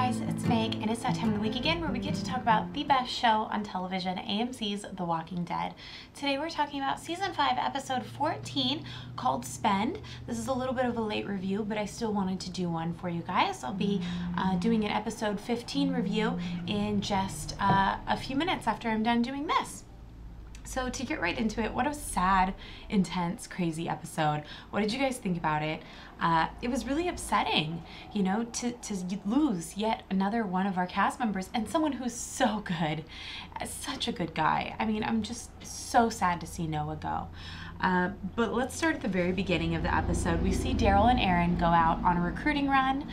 guys, it's Meg, and it's that time of the week again where we get to talk about the best show on television, AMC's The Walking Dead. Today we're talking about Season 5, Episode 14, called Spend. This is a little bit of a late review, but I still wanted to do one for you guys. I'll be doing an Episode 15 review in just a few minutes after I'm done doing this. So to get right into it, what a sad, intense, crazy episode. What did you guys think about it? It was really upsetting, you know, to lose yet another one of our cast members and someone who's so good, such a good guy. I mean, I'm just so sad to see Noah go. But let's start at the very beginning of the episode. We see Daryl and Aaron go out on a recruiting run.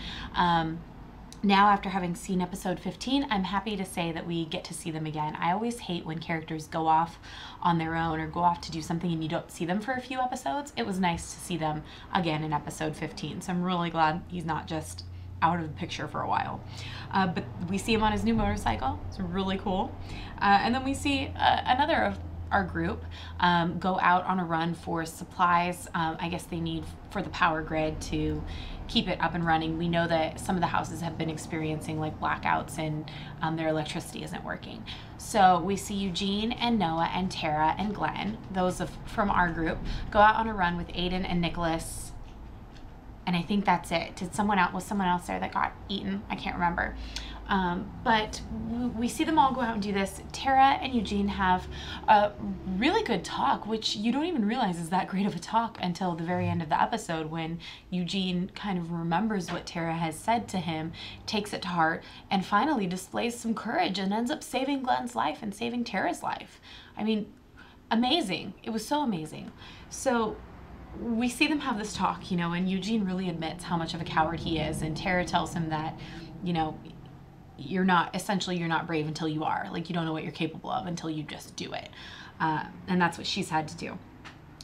Now, after having seen episode 15, I'm happy to say that we get to see them again. I always hate when characters go off on their own or go off to do something and you don't see them for a few episodes. It was nice to see them again in episode 15, so I'm really glad he's not just out of the picture for a while. But we see him on his new motorcycle. It's really cool. And then we see another of our group go out on a run for supplies. I guess they need for the power grid to keep it up and running. We know that some of the houses have been experiencing like blackouts and their electricity isn't working. So we see Eugene and Noah and Tara and Glenn, those from our group, go out on a run with Aiden and Nicholas. And I think that's it. Was someone else there that got eaten? I can't remember. But we see them all go out and do this. Tara and Eugene have a really good talk, which you don't even realize is that great of a talk until the very end of the episode, when Eugene kind of remembers what Tara has said to him, takes it to heart, and finally displays some courage and ends up saving Glenn's life and saving Tara's life. I mean, amazing. It was so amazing. So we see them have this talk, you know, and Eugene really admits how much of a coward he is, and Tara tells him that, you know, you're not brave until you are. Like, you don't know what you're capable of until you just do it. And that's what she's had to do.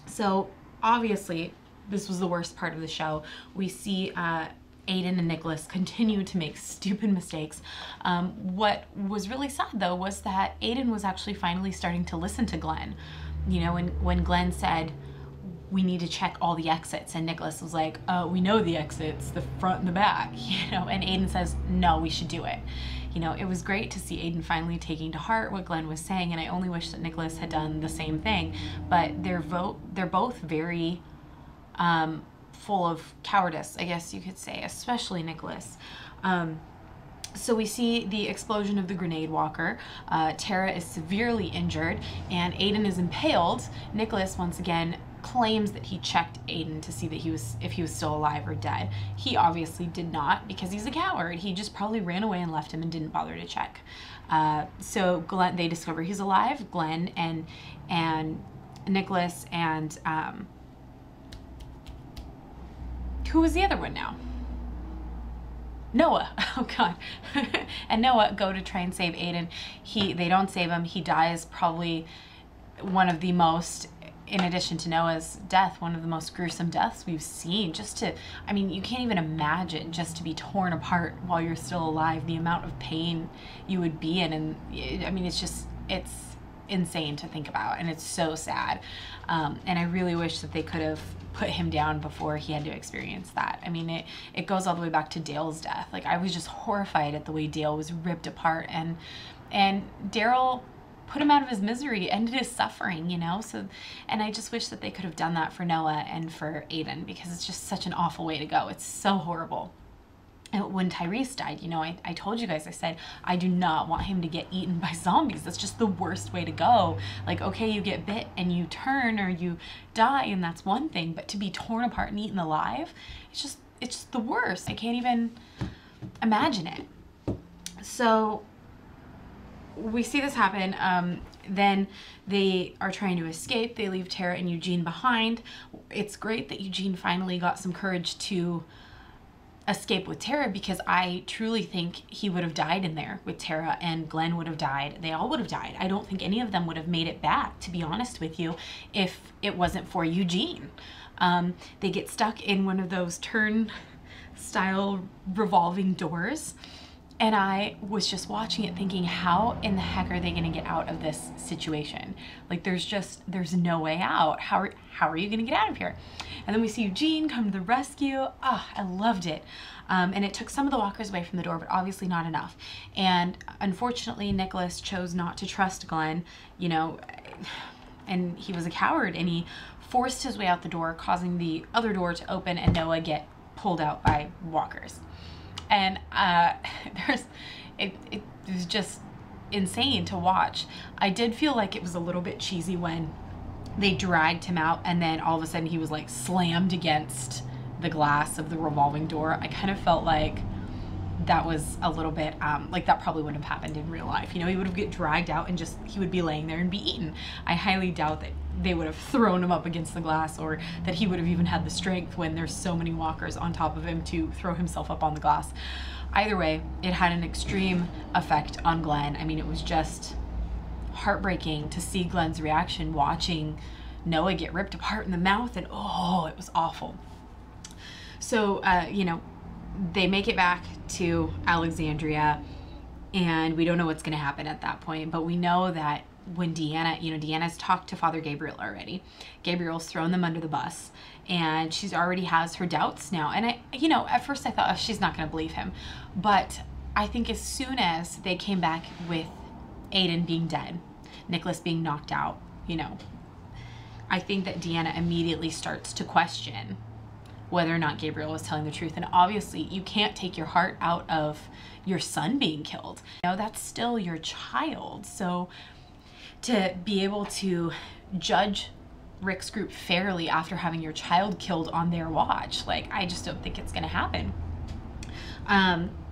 So obviously this was the worst part of the show. We see Aiden and Nicholas continue to make stupid mistakes. What was really sad though was that Aiden was actually finally starting to listen to Glenn. You know, when Glenn said, we need to check all the exits, and Nicholas was like, we know the exits, the front and the back, you know, and Aiden says, no, we should do it. You know, it was great to see Aiden finally taking to heart what Glenn was saying, and I only wish that Nicholas had done the same thing, but they're both very full of cowardice, I guess you could say, especially Nicholas. So we see the explosion of the grenade walker. Tara is severely injured, and Aiden is impaled. Nicholas, once again, claims that he checked Aiden to see that if he was still alive or dead. He obviously did not, because he's a coward. He just probably ran away and left him and didn't bother to check. So Glenn, they discover he's alive. Glenn and Nicholas and who was the other one now? Noah. Oh God. And Noah go to try and save Aiden. They don't save him. He dies, probably one of the most, in addition to Noah's death, one of the most gruesome deaths we've seen. I mean, you can't even imagine just to be torn apart while you're still alive, the amount of pain you would be in. And I mean, it's insane to think about, and it's so sad. And I really wish that they could have put him down before he had to experience that. I mean, it goes all the way back to Dale's death. Like, I was just horrified at the way Dale was ripped apart, and Daryl put him out of his misery, ended his suffering, you know? So, and I just wish that they could have done that for Noah and for Aiden, because it's just such an awful way to go. It's so horrible. And when Tyrese died, you know, I told you guys, I said, I do not want him to get eaten by zombies. That's just the worst way to go. Like, okay, you get bit and you turn or you die, and that's one thing, but to be torn apart and eaten alive, it's just the worst. I can't even imagine it. So we see this happen. Then they are trying to escape. They leave Tara and Eugene behind. It's great that Eugene finally got some courage to escape with Tara, because I truly think he would have died in there with Tara, and Glenn would have died. They all would have died. I don't think any of them would have made it back, to be honest with you, if it wasn't for Eugene. They get stuck in one of those turn-style revolving doors, And I was just watching it thinking, how in the heck are they gonna get out of this situation? Like there's no way out. How are you gonna get out of here? And then we see Eugene come to the rescue. Ah, I loved it. And it took some of the walkers away from the door, but obviously not enough. And unfortunately, Nicholas chose not to trust Glenn, you know, and he was a coward, and he forced his way out the door, causing the other door to open and Noah get pulled out by walkers. And it was just insane to watch. I did feel like it was a little bit cheesy when they dragged him out and then all of a sudden he was like slammed against the glass of the revolving door. I kind of felt like that was a little bit like that probably wouldn't have happened in real life. You know, he would have get dragged out and just he would be laying there and be eaten. I highly doubt that they would have thrown him up against the glass, or that he would have even had the strength when there's so many walkers on top of him to throw himself up on the glass. Either way, it had an extreme effect on Glenn. I mean, it was just heartbreaking to see Glenn's reaction watching Noah get ripped apart in the mouth, and oh, it was awful. So, you know, they make it back to Alexandria, and we don't know what's going to happen at that point, but we know that when Deanna, you know, Deanna's talked to Father Gabriel already. Gabriel's thrown them under the bus, and she's already has her doubts now. And you know, at first I thought, oh, she's not going to believe him. But I think as soon as they came back with Aiden being dead, Nicholas being knocked out, you know, I think that Deanna immediately starts to question whether or not Gabriel was telling the truth. And obviously you can't take your heart out of your son being killed. You know, that's still your child. So to be able to judge Rick's group fairly after having your child killed on their watch, like, I just don't think it's gonna happen.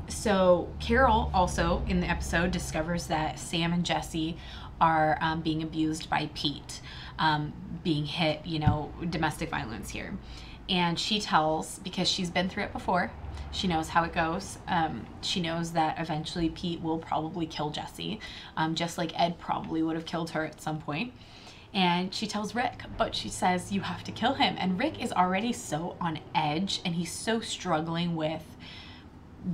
So Carol also in the episode discovers that Sam and Jesse are being abused by Pete, being hit, you know, domestic violence here. And she tells, because she's been through it before, she knows how it goes. She knows that eventually Pete will probably kill Jesse, just like Ed probably would have killed her at some point. And she tells Rick, but she says, you have to kill him. And Rick is already so on edge, and he's so struggling with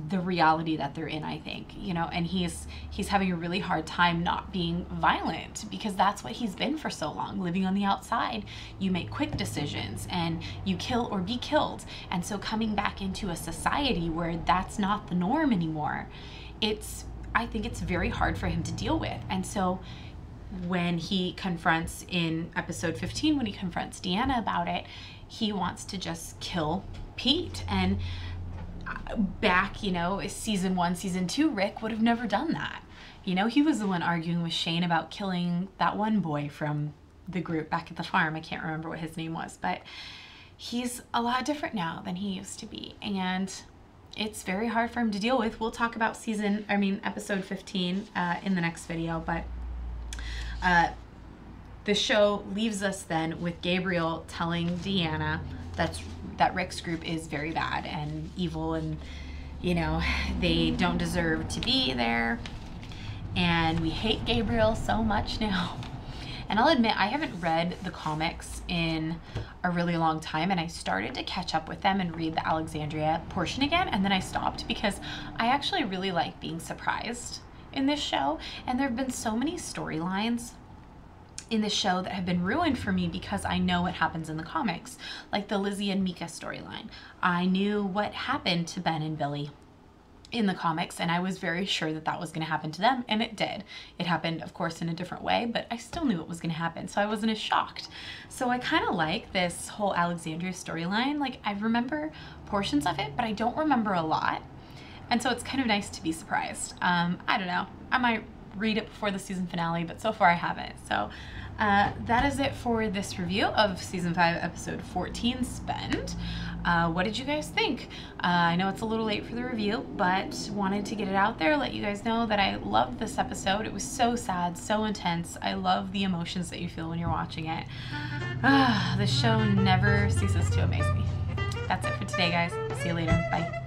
the reality that they're in, I think, you know, and he's having a really hard time not being violent, because that's what he's been for so long, living on the outside. You make quick decisions and you kill or be killed. And so coming back into a society where that's not the norm anymore, I think it's very hard for him to deal with. And so when he confronts in episode 15, when he confronts Deanna about it, he wants to just kill Pete. And back, you know, season 1, season 2, Rick would have never done that. You know, he was the one arguing with Shane about killing that one boy from the group back at the farm. I can't remember what his name was, but he's a lot different now than he used to be, and it's very hard for him to deal with. We'll talk about episode 15 in the next video, but the show leaves us then with Gabriel telling Deanna that Rick's group is very bad and evil, and, you know, they don't deserve to be there. And we hate Gabriel so much now. And I'll admit, I haven't read the comics in a really long time, and I started to catch up with them and read the Alexandria portion again, and then I stopped because I actually really like being surprised in this show. And there have been so many storylines in the show that have been ruined for me because I know what happens in the comics, like the Lizzie and Mika storyline. I knew what happened to Ben and Billy in the comics, and I was very sure that that was going to happen to them, and it did. It happened, of course, in a different way, but I still knew it was going to happen, so I wasn't as shocked. So I kind of like this whole Alexandria storyline. Like, I remember portions of it, but I don't remember a lot, and so it's kind of nice to be surprised. I don't know. I might read it before the season finale, but so far I haven't. So that is it for this review of season 5 episode 14, Spend. What did you guys think? I know it's a little late for the review, but wanted to get it out there, let you guys know that I loved this episode. It was so sad, so intense. I love the emotions that you feel when you're watching it. The show never ceases to amaze me. That's it for today, guys. See you later. Bye.